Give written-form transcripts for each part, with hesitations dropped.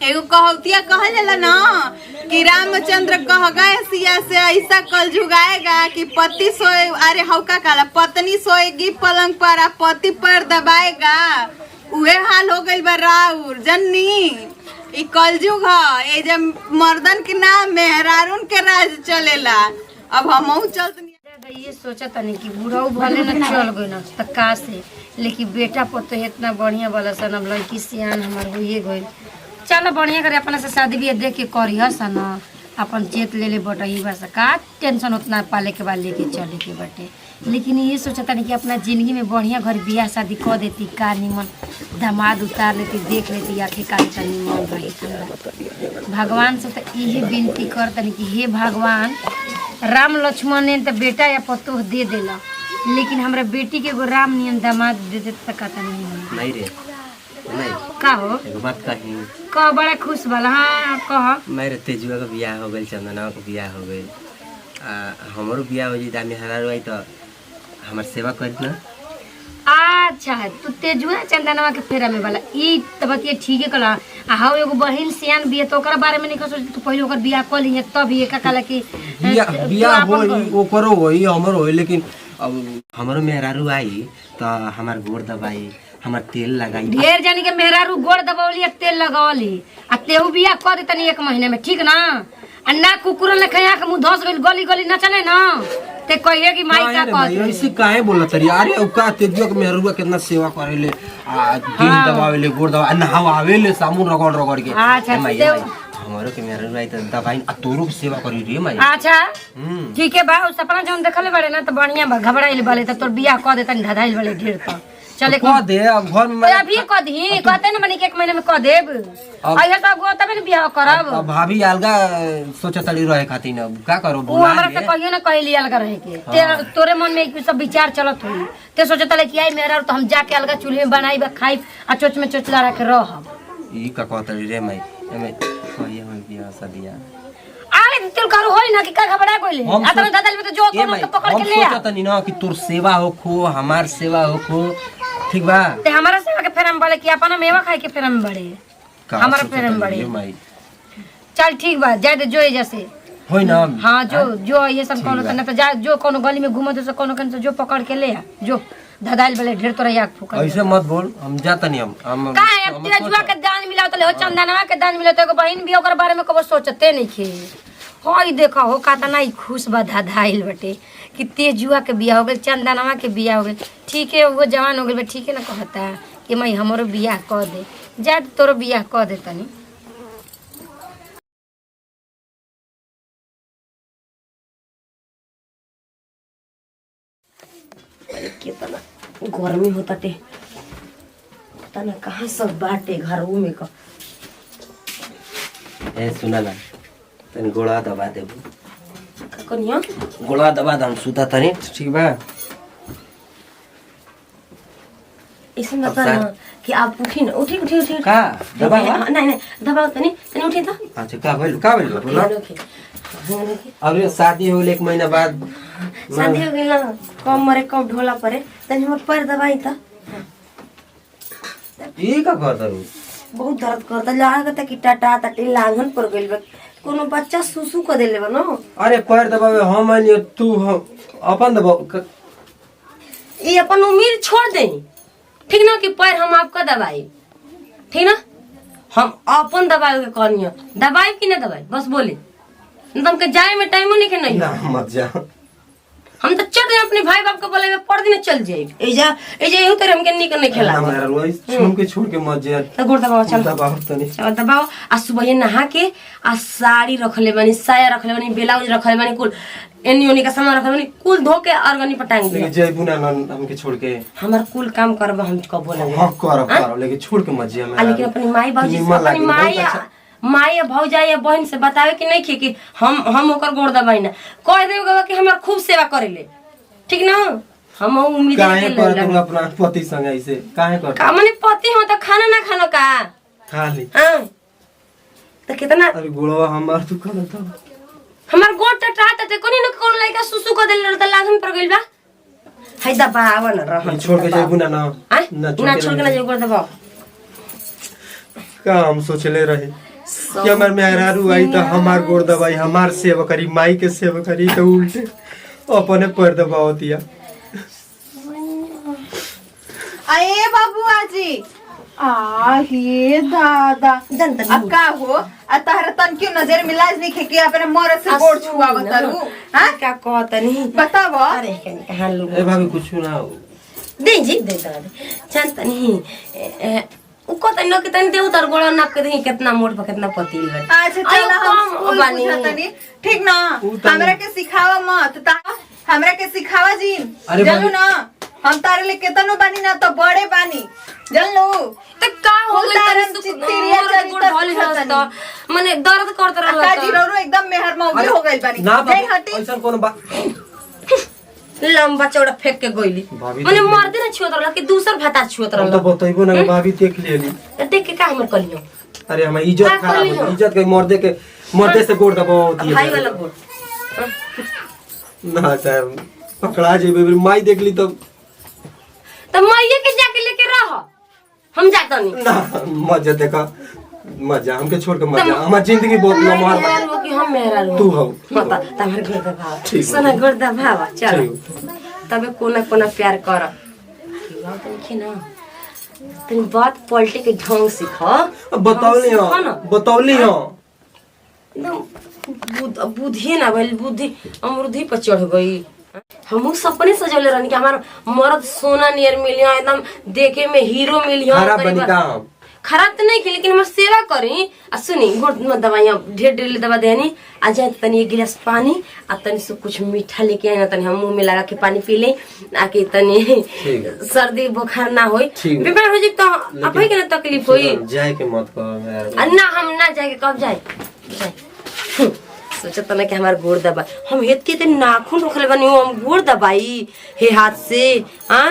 एगो कहतिया कहल जाला ना कि रामचंद्र कह गए सिया से ऐसा कल झुगाएगा कि पति सोए, अरे हौका काला पत्नी सोएगी पलंग पर आ पति पर दबाएगा। उहे हाल हो गइल बा राउर जन्नी। ई कलजुग ह, ए जब मर्दन के नाम मेहरारून के राज चलेला। अब हमहू चलत ये सोचा तनी कि बुढ़ऊ भले न चल गई न त का से, लेकिन बेटा पतो इतना बढ़िया वाला सन अब लड़की सियान हमार होइए गई। चलो बढ़िया करे अपना से शादी भी देख के करिह सन, अपन चेत ले ले बटही बस का टेंशन उतना पाले के बाद लेके चले के बटे। लेकिन ये सोचा तनी कि अपना जिंदगी में बढ़िया घर बियाह शादी कर देती, का निमन दामाद उतार लेती, देख लेती आखिर का निमन रही। भगवान से तो यही विनती कर तनी कि हे भगवान, राम लक्ष्मण ने तो बेटा या पतोह दे देला, लेकिन हमरा बेटी के एगो राम नियन दामाद दे दे त का तनी नहीं रे नहीं का हो एगो बात कही का बड़ा खुश वाला। हाँ कह। मेरे तेजुआ का बियाह हो गइल, चंदना का बियाह हो गइल, हमारो बियाह हो जी दामी हरार आई तो हमार सेवा कर ना। अच्छा तू तेजुआ चंदनवा के फेरा में वाला ई त बतिया ठीक है कला। आ हाउ एगो बहिन सियान बिया तो ओकरा बारे में नहीं सोच, तू पहले ओकर बियाह कर ली तब ये का कला कि बियाह हो ओकरो होई हमरो होई, लेकिन अब हमारो मेहरारू आई तो हमार गोड़ दबाई, हमार तेल लगाई। ढेर जानी के मेहरारू गोड़ दबौली तेल लगौली आ तेहू बियाह कर दे तनी 1 महीने में, ठीक ना। आ ना कुकुर ने खया के मुंह धस गइल गली गली न चले ना ते कहिए कि माई का कहत ऐसे काहे बोलत रे। अरे ओका तेजुआ के मेहरारू कितना सेवा करेले, तेल दबावेले, गोड़ दबा नहावेले, साबुन रगड़ रगड़ के। अच्छा हमारो के मेहरारू आई तो दबाई आ तोरो के सेवा करी रे माई। अच्छा ठीक है बा, सपना जौन देखले बड़े ना तो बढ़िया बा, घबराइल बाले त तोर बियाह कर दे तनी धधाइल बाले ढेर त चले कह दे। अब घर में अभी कह दी कहते ना मने के 1 महीने में कह देब। आइए तो गो तबे न बियाह करब। अब भाभी अलगा सोचतली रहे खातिर न का करो वो बोला हमरा से कहियो ना कहली अलगा रहे के। तोरे मन में कुछ सब विचार चलत होई ते सोचतले कि आई मेरा तो हम जाके अलगा चूल्हे में बनाई बा खाई आ चोच में चोच लड़ा के रहब। ई का कहतली रे माई एमे कहिए हो बियाह शादिया। आले तेल करू होई ना कि का घबरा गइले आतना दादा ले तो जो कोनो तो पकड़ के ले आ। हम सोचतनी न कि तोर सेवा होखो, हमार सेवा होखो, ठीक बा। ते हमारा सेवा के फेरम बड़े कि अपना मेवा खाए के फेरम बड़े, हमारा फेरम बड़े। चल ठीक बा, जाए दे जो जैसे होई ना। हां जो ये सब कोनो त न त जा जो कोनो गली में घूमो तो कोनो कन से जो पकड़ के ले आ जो धदाइल वाले ढेर तोरा याक फूका। ऐसे मत बोल, हम जातनी हम का है तेजुआ के दान मिलाओ तले हो, चंदनवा के दान मिलाओ तो एगो बहिन भी ओकर बारे में कबो सोचते नहीं खे। होई देखो हो का तना ही खुश बा धदाइल बटे कि तेजुआ के बियाह हो गेल, चंदनवा के बियाह हो गेल, ठीक है वो जवान हो गेल, ठीक है ना कहता कि मैं हमरो बियाह कर दे, जा तोरो बियाह कर दे तनी। कितना गर्मी होता टे, पता ना कहाँ सब बाटे घर में का। ए सुना ना तनी गोड़ा दबा दे, कनिया गोड़ा दबा दम सुता तनी, ठीक बा। ऐसे बता ना कि आप उठी ना, उठी उठी उठी का दबा नहीं दबाओ तनी तनी उठी तो। अच्छा का भइल बोला। अरे शादी हो 1 महीना बाद शादी हो गइल ना, कम मरे कम ढोला परे तनी हमर पैर दबाई त। ई का करत बहुत दर्द करता, लागत कि टाटा टटी लांघन पर गइल बा, कोनो बच्चा सुसु क देले बा न। अरे पैर दबावे हम आनी तू हम अपन दबाओ। ये अपन उम्मीद छोड़ दे, ठीक ना कि पैर हम आपका दबाई, ठीक ना हम अपन दबाई के कहनिया दबाई कि ना दबाई बस बोले न। तुमके जाए में टाइम नहीं नहीं ना मत जा, हम तो चल रहे अपने भाई बाप को बोले पढ़ दिन चल जाए एजा एहू तरह हमके निक नहीं खेला हमारा रोई छोड़ के मत जा। तो गोड़ दबाओ, चल दबाओ तनी, चल दबाओ। आ सुबह नहा के आ साड़ी रखले बानी, साया रखले बानी, ब्लाउज रखले बानी, कुल एनी ओनी का सामान रखले बानी, कुल धो के अर्गनी पटांग दे। जय बुना हमके छोड़ के हमार कुल काम करब हम कब बोले हां करो लेकिन छोड़ के मत जा। लेकिन अपनी माई बाबूजी अपनी माई या भौजाई या बहन से बतावे कि नहीं कि हम ओकर गोड़ दबाई ना, कह देगा कि हमार खूब सेवा करेले, ठीक ना। हम उम्मीद काहे कर तुम अपना पति संग ऐसे काहे कर का माने पति हो तो खाना ना खाना का खा ली। हां तो कितना अरे गोड़वा हमार तू कर तो हमार गोड़ टटाता ते कोनी न कोन लइका सुसु क देले त लागन पर गइल बा। है दबाव न रह छोड़ के जाबू ना छोड़ के ना जाबू दबाव का हम सोचले रहे कि हमार मेहरारू आई तो हमार गोड़ दबाई, हमार सेवा करी, माई के सेवा करी, तो उल्टे अपने पैर दबाव दिया। अरे बाबुआ जी हे दादा अब का हो तारा तन क्यों नजर मिलाज नहीं खेके अपने मरद से गोड़ छुआ बतारू। हां क्या कहता नहीं बताओ। अरे कहां लोग ए भाभी कुछ ना हो दे जी दे जानता नहीं उको तन के तन दे उतर गोड़ा ना के दे कितना मोट पर कितना पतील है। अच्छा चल हम बानी ठीक ना हमरा के सिखावा मत ता हमरा के सिखावा जी चलो ना हम तारे ले केतनो बानी ना तो बड़े बानी जल्लो तो का हो गई तेरे चित्तिरिया चली तो माने दर्द करत रहल का जी रो एकदम मेहर मौगी हो गई बानी नहीं हटी ऐसा कोन बा लंबा चौड़ा फेंक के गइली माने मार दे ना छुत रहल कि दूसर भाता छुत रहल तो बतइबो ना भाभी देख लेली देख के का हमर कलियो। अरे हम इज्जत खराब हो इज्जत के मर्दे से गोड़ दबाव दिए भाई वाला गोड़ ना साहब पकड़ा जेबे माई देख ली तो मैया के जाके लेके रह हम जाता नहीं ना मजा देखा मजा हमके छोड़ के मजा हमार जिंदगी बहुत लम्हा मेहरारू कि हम मेहरारू तू हो बता तमर गर्दा भाव ठीक सना गर्दा भाव चल तबे कोना कोना प्यार कर कि ना तनी बात पलटे के ढंग सीख बतौली हो एकदम बुद्धि ना भइल बुद्धि अमरुद्धि पर चढ़ गई। हमहू सपने सजौले रहनी कि हमार मर्द सोना नियर मिलिया एकदम देखे में हीरो मिलिया खराब बनी का हम खराब तो नहीं की लेकिन हमार सेवा करी आ सुनी गुड़ में दवाइयां ढेर ढेर दवा देनी आ जाए तनी एक गिलास पानी आ तनी से कुछ मीठा लेके आए तनी हम मुंह में लगा के पानी पी ले आके तनी सर्दी बुखार ना होई बीमार हो जाए तो अपने के ना तकलीफ होई जाए के मत कहो ना हम ना जाए के कब जाए सोचत ना कि हमार गोड़ दबा हम हेत के नाखून रखले बनी हम गोड़ दबाई हे हाथ से हां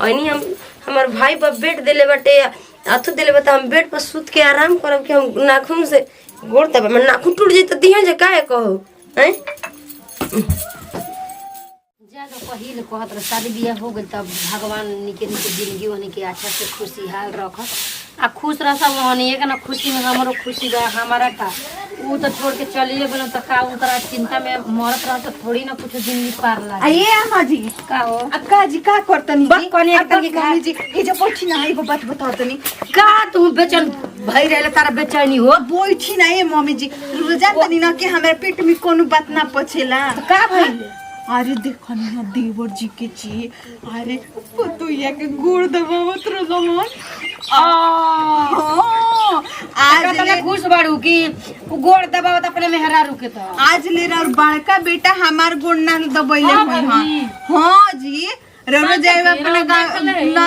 ओनी हम हमार भाई पर बेड देले बाटे अथु देले बता हम बेड पर सूत के आराम करब कि हम नाखून से गोड़ दबा मैं नाखून टूट जाई त दिया जे काहे कहू हैं ज्यादा पहिले कहत रह शादी बियाह हो गइल तब भगवान निके निके जिंदगी होने के अच्छा से खुशहाल रख आ खुश रह सब होने के ना खुशी में हमरो खुशी बा हमारा का ऊ तो छोड़ के चलिए गेलो त का उनकरा चिंता में मरत रह तो थोड़ी ना कुछ जिंदगी पार लागे। अये अम्मा जी का हो अक्का जी का करतनी बस कोने एक तनी मम्मी जी ए जो बैठी ना एगो बात बताओ तनी का तू बेचैन भई रहले तारा बेचैनी हो बैठी ना ए मम्मी जी रोजा तनी ना कि हमरा पेट में कोनो बात ना पछेला का भइले अरे देखो ना देवर जी के जी अरे तो ये के गोड़ दबावत रहलन आज ले खुश बाड़ू कि गोड़ दबावत अपने मेहरारू के तो आज ले और बड़का बेटा हमार गोड़ ना दबैले होई हां जी रोरो जाए अपना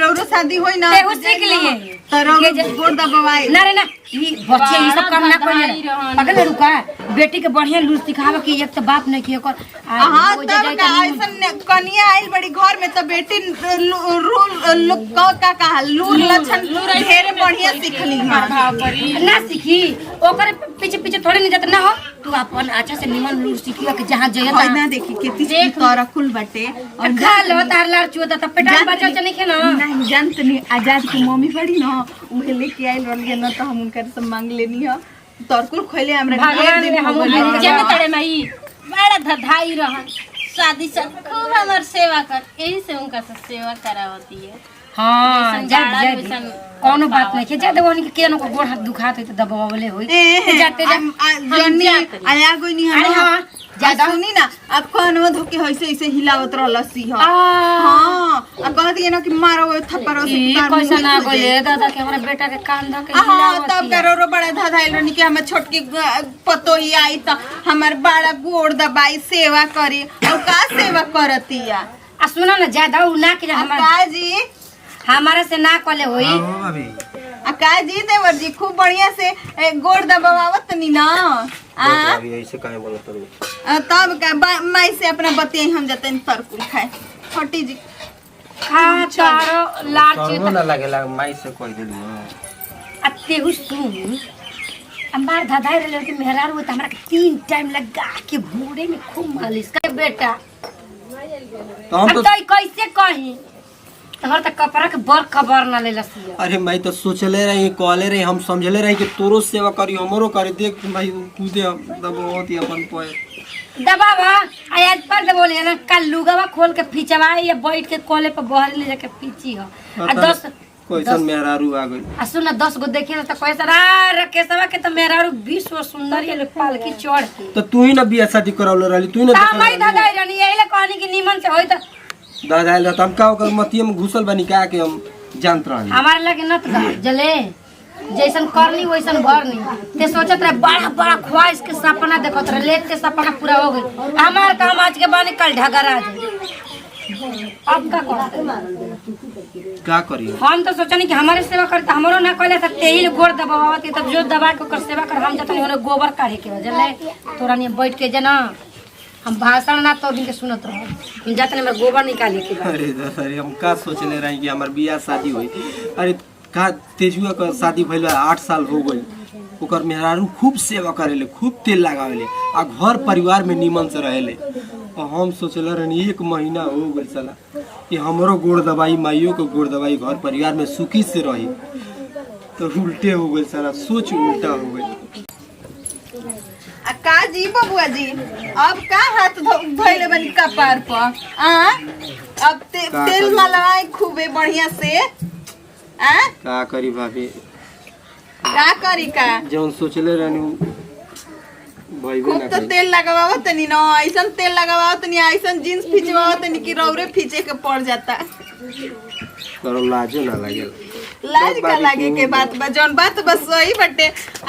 रोरो शादी होई ना तेहू सीख लिए तरो गोड़ दबाई ना रे ना ई बच्चे ई सब काम ना कोई पकड़ रुका बेटी के बढ़िया लूज सिखावे कि एक तो बाप नहीं किए कर हां तब का ऐसन कनिया आइल बड़ी घर में तो बेटी रूल का लूर लक्षण ढेर बढ़िया सीखली ना सीखी ओकर पीछे पीछे थोड़े नहीं जात ना हो तू अपन अच्छा से निमन लूर सीखियो कि जहां जइए ना देखी कितनी तोरा कुल बाटे और खा लो तार लार चुदा त पेटा बचल चने के ना नहीं जानत नहीं आजाद की मम्मी बड़ी ना उहे लेके आइल रहल ना तो हम उनकर से मांग लेनी है तोरकुल खोले हमरा भगवान ने हम जने तड़े माई बड़ा धधाई रहन शादी से खूब हमर सेवा कर यही से उनका से सेवा करावती है। हां जा कोनो बात नहीं के जाते वनी के केनो को गोड़ हाथ दुखात है त दबावले होई जाते जन्नी आया कोई नहीं अरे हां ज्यादा सुनी ना अब कोनो धोके होइसे ऐसे हिलावत रहलसी हां अब कहत ये ना कि मारो थप्पड़ो से कैसा ना गले दादा के हमरा बेटा के कान ध के हां तब करो बड़ा धधाइल रहनी कि हम छोटकी पतो ही आई त हमर बड़ा गोड़ दबाई सेवा करी और का सेवा करतिया आ सुनो ना ज्यादा उ ना के हमरा जी हमारे से ना कले होई अभी अका जी देवर जी खूब बढ़िया से गोड़ दबावत नी ना अभी ऐसे काहे बोलत हो तब का माई से अपना बतियाई हम जतन तरकुल खाए हटी जी खा चारो लार तो ना लागेला माई से कोई देलू अतेहु सुन हमार दादा रे के मेहरारू हो त हमरा के 3 टाइम लगा के घोड़े में खूब मालिश कर बेटा तो हम तो कैसे कही तोहर त कपड़ा के बर खबर ना ले लसिया। अरे मैं तो सोचले रही कहले रही हम समझले रही कि तोरो सेवा करी हमरो करे देख भाई कूदे बहुत ही अपन पे दबावा आज पर दे बोले ना कल लुगावा खोल के फिचवा या बैठ के कोले पे बहर ले जाके पीची हो आ 10 कैसन मेहरारू आ गई आ सुन 10 गो देखिए तो कैसा रकेशवा के तो मेहरारू 20 गो सुंदर ये पालकी चढ़ के तो तू ही ना बियाह शादी करावले रहली तू ही ना ता मैं दादा रानी यही ले कहनी कि निमन से होई त दादा आइल त हम का ओकर मतिये में घुसल बनी का के हम जानत रहनी हमारे लगे नत जले जैसन करनी वैसन भरनी ते सोचत रहे बड़ा बड़ा ख्वाहिश के सपना देखत रहे लेट के सपना पूरा हो गई हमार काम आज के बानी कल ढगरा जाए अब का करते का करी हम तो सोचनी कि हमारे सेवा करते हमरो ना कहले त तेही गोड़ दबावत तब जो दबा के ओकर सेवा कर हम जतनी होने गोबर काढ़े के जले तोरा ने बैठ के जना हम भाषण ना तो दिन के सुनत रह हम जतने में गोबर निकाले के अरे दादा रे हम का सोचले रही कि हमर बियाह शादी होई अरे का तेजुआ का शादी भइल 8 साल हो गई ओकर मेहरारू खूब सेवा करेले खूब तेल लगावेले आ घर परिवार में निमन से रहेले और हम सोचले रहनी 1 महीना हो गइल साला कि हमरो गोड़ दबाई माइयों को गोड़ दबाई घर परिवार में सुखी से रही तो उल्टे हो गइल साला सोच उल्टा हो गइल आ का जी बबुआ जी अब का हाथ धोइले बनी कपार पर अब तेल मलवाई खूबे बढ़िया से का करी भाभी का करी का जौन सोचले रहनी भइबे खूब ना तो करी तेल लगावा तनी ना ऐसन तेल लगावा तनी ऐसन जींस खिंचवा तनी कि रौरे खींचे के पड़ जाता करो लाजो ना लागेल लाज का लागे के बात बा जौन बात बस वही बटे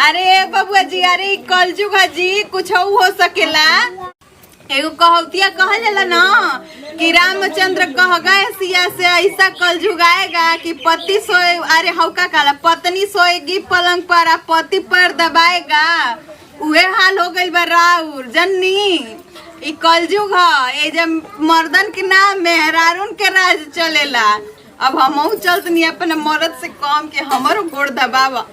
अरे बबुआ जी अरे कलजुग जी कुछ हो सकेला एगो कहौतिया कहल जाला ना कि रामचंद्र कह गए सिया से ऐसा कलजुग आएगा कि पति सोए अरे हौका काला पत्नी सोएगी पलंग पर आ पति पर दबाएगा उहे हाल हो गइल बा राउर जन्नी ई कलजुग है ए जब मर्दन के नाम मेहरारून के राज चलेला अब हमहू चलतनी अपने मर्द से कम के हमरो गोड़ दबावा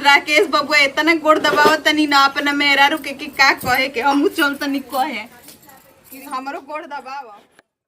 राकेश बबुआ इतना गोड़ दबावा तनी ना अपना मेहरारू के कि का कहे के हमहू चलतनी कहे कि हमरो गोड़ दबावा।